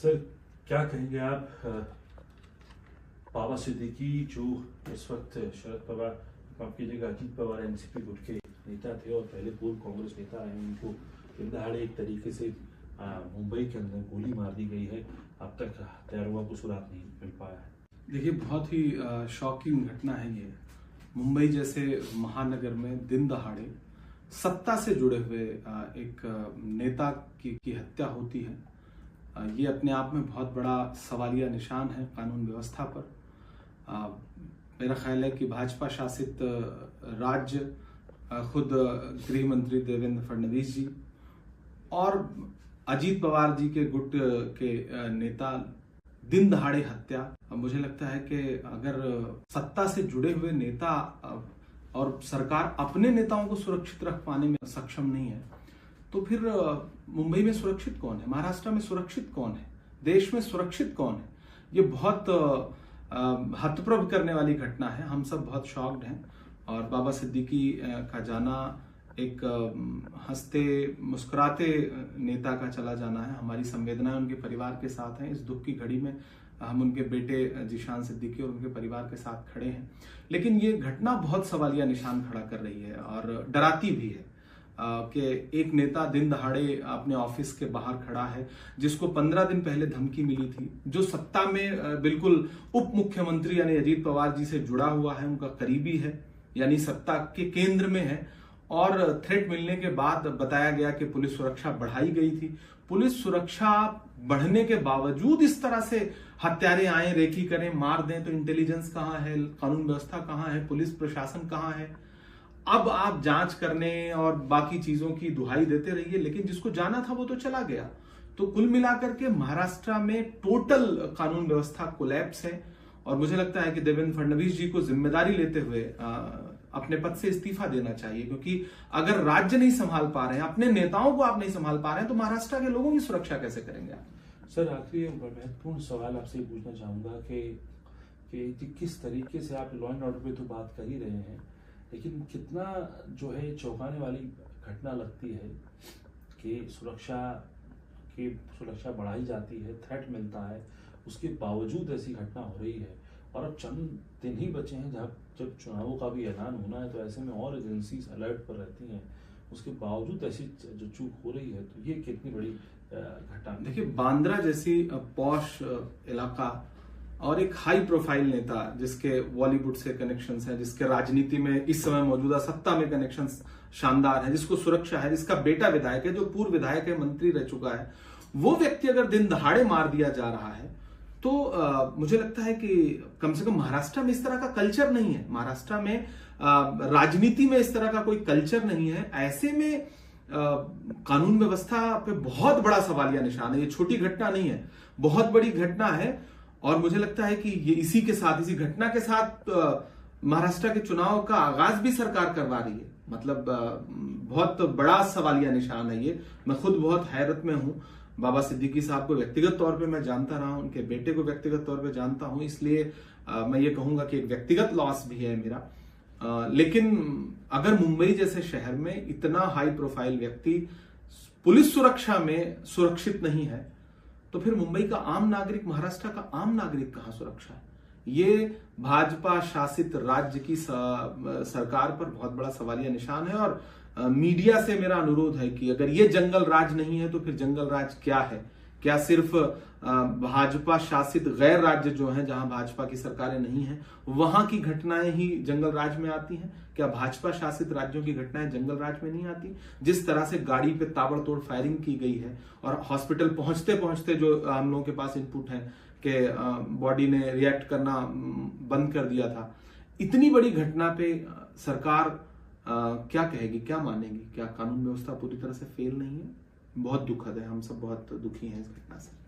Sir क्या कहेंगे आप बाबा सिद्दीकी जो इस वक्त शरद पवार, माफ कीजिएगा, अजीत पवार एनसीपी गुट के नेता थे और पहले पूर्व कांग्रेस नेता रहे, उनको दिन दहाड़े एक तरीके से मुंबई के अंदर गोली मार दी गई है। अब तक हत्यारों को सुराग नहीं मिल पाया है। देखिए, बहुत ही शॉकिंग घटना है ये। मुंबई जैसे महानगर में दिन दहाड़े सत्ता से जुड़े हुए एक नेता की हत्या होती है। ये अपने आप में बहुत बड़ा सवालिया निशान है कानून व्यवस्था पर। मेरा ख्याल है कि भाजपा शासित राज्य, खुद गृह मंत्री देवेंद्र फडणवीस जी और अजीत पवार जी के गुट के नेता दिन दहाड़े हत्या। मुझे लगता है कि अगर सत्ता से जुड़े हुए नेता और सरकार अपने नेताओं को सुरक्षित रख पाने में सक्षम नहीं है, तो फिर मुंबई में सुरक्षित कौन है, महाराष्ट्र में सुरक्षित कौन है, देश में सुरक्षित कौन है? ये बहुत हतप्रभ करने वाली घटना है। हम सब बहुत शॉक्ड हैं और बाबा सिद्दीकी का जाना एक हंसते मुस्कुराते नेता का चला जाना है। हमारी संवेदनाएं उनके परिवार के साथ हैं। इस दुख की घड़ी में हम उनके बेटे जीशान सिद्दीकी और उनके परिवार के साथ खड़े हैं। लेकिन ये घटना बहुत सवालिया निशान खड़ा कर रही है और डराती भी है कि एक नेता दिन दहाड़े अपने ऑफिस के बाहर खड़ा है, जिसको 15 दिन पहले धमकी मिली थी, जो सत्ता में बिल्कुल उप मुख्यमंत्री यानी अजीत पवार जी से जुड़ा हुआ है, उनका करीबी है, यानी सत्ता के केंद्र में है, और थ्रेट मिलने के बाद बताया गया कि पुलिस सुरक्षा बढ़ाई गई थी। पुलिस सुरक्षा बढ़ने के बावजूद इस तरह से हत्यारे आए, रेकी करें, मार दें, तो इंटेलिजेंस कहां है, कानून व्यवस्था कहां है, पुलिस प्रशासन कहां है? अब आप जांच करने और बाकी चीजों की दुहाई देते रहिए, लेकिन जिसको जाना था वो तो चला गया। तो कुल मिलाकर के महाराष्ट्र में टोटल कानून व्यवस्था कोलैप्स है और मुझे लगता है कि देवेंद्र फडणवीस जी को जिम्मेदारी लेते हुए अपने पद से इस्तीफा देना चाहिए, क्योंकि अगर राज्य नहीं संभाल पा रहे हैं, अपने नेताओं को आप नहीं संभाल पा रहे हैं, तो महाराष्ट्र के लोगों की सुरक्षा कैसे करेंगे आप? सर आखिरी महत्वपूर्ण सवाल आपसे पूछना चाहूंगा कि किस तरीके से आप लॉ एंड ऑर्डर पे तो बात कर ही रहे हैं, लेकिन कितना जो है चौंकाने वाली घटना लगती है कि सुरक्षा बढ़ाई जाती है, थ्रेट मिलता है, उसके बावजूद ऐसी घटना हो रही है। और अब चंद दिन ही बचे हैं जब चुनावों का भी ऐलान होना है, तो ऐसे में और एजेंसीज अलर्ट पर रहती हैं, उसके बावजूद ऐसी जो चूक हो रही है, तो ये कितनी बड़ी घटना। देखिए, बांद्रा जैसी पॉश इलाका और एक हाई प्रोफाइल नेता जिसके बॉलीवुड से कनेक्शंस हैं, जिसके राजनीति में इस समय मौजूदा सत्ता में कनेक्शंस शानदार है, जिसको सुरक्षा है, जिसका बेटा विधायक है, जो पूर्व विधायक है, मंत्री रह चुका है, वो व्यक्ति अगर दिन दहाड़े मार दिया जा रहा है, तो मुझे लगता है कि कम से कम महाराष्ट्र में इस तरह का कल्चर नहीं है। महाराष्ट्र में राजनीति में इस तरह का कोई कल्चर नहीं है। ऐसे में कानून व्यवस्था पे बहुत बड़ा सवालिया निशान है। ये छोटी घटना नहीं है, बहुत बड़ी घटना है और मुझे लगता है कि ये इसी घटना के साथ महाराष्ट्र के चुनाव का आगाज भी सरकार करवा रही है। मतलब बहुत बड़ा सवालिया निशान है ये। मैं खुद बहुत हैरत में हूं। बाबा सिद्दीकी साहब को व्यक्तिगत तौर पे मैं जानता रहा हूं, उनके बेटे को व्यक्तिगत तौर पे जानता हूं, इसलिए मैं ये कहूंगा कि एक व्यक्तिगत लॉस भी है मेरा। लेकिन अगर मुंबई जैसे शहर में इतना हाई प्रोफाइल व्यक्ति पुलिस सुरक्षा में सुरक्षित नहीं है, तो फिर मुंबई का आम नागरिक, महाराष्ट्र का आम नागरिक कहां सुरक्षा है? ये भाजपा शासित राज्य की सरकार पर बहुत बड़ा सवालिया निशान है। और मीडिया से मेरा अनुरोध है कि अगर ये जंगल राज नहीं है, तो फिर जंगल राज क्या है? क्या सिर्फ भाजपा शासित गैर राज्य जो हैं, जहां भाजपा की सरकारें नहीं हैं, वहां की घटनाएं ही जंगल राज में आती हैं? क्या भाजपा शासित राज्यों की घटनाएं जंगल राज में नहीं आती? जिस तरह से गाड़ी पे ताबड़तोड़ फायरिंग की गई है और हॉस्पिटल पहुंचते पहुंचते जो हम लोगों के पास इनपुट है कि बॉडी ने रिएक्ट करना बंद कर दिया था, इतनी बड़ी घटना पे सरकार क्या कहेगी, क्या मानेगी? क्या कानून व्यवस्था पूरी तरह से फेल नहीं है? बहुत दुखद है, हम सब बहुत दुखी हैं इस घटना से।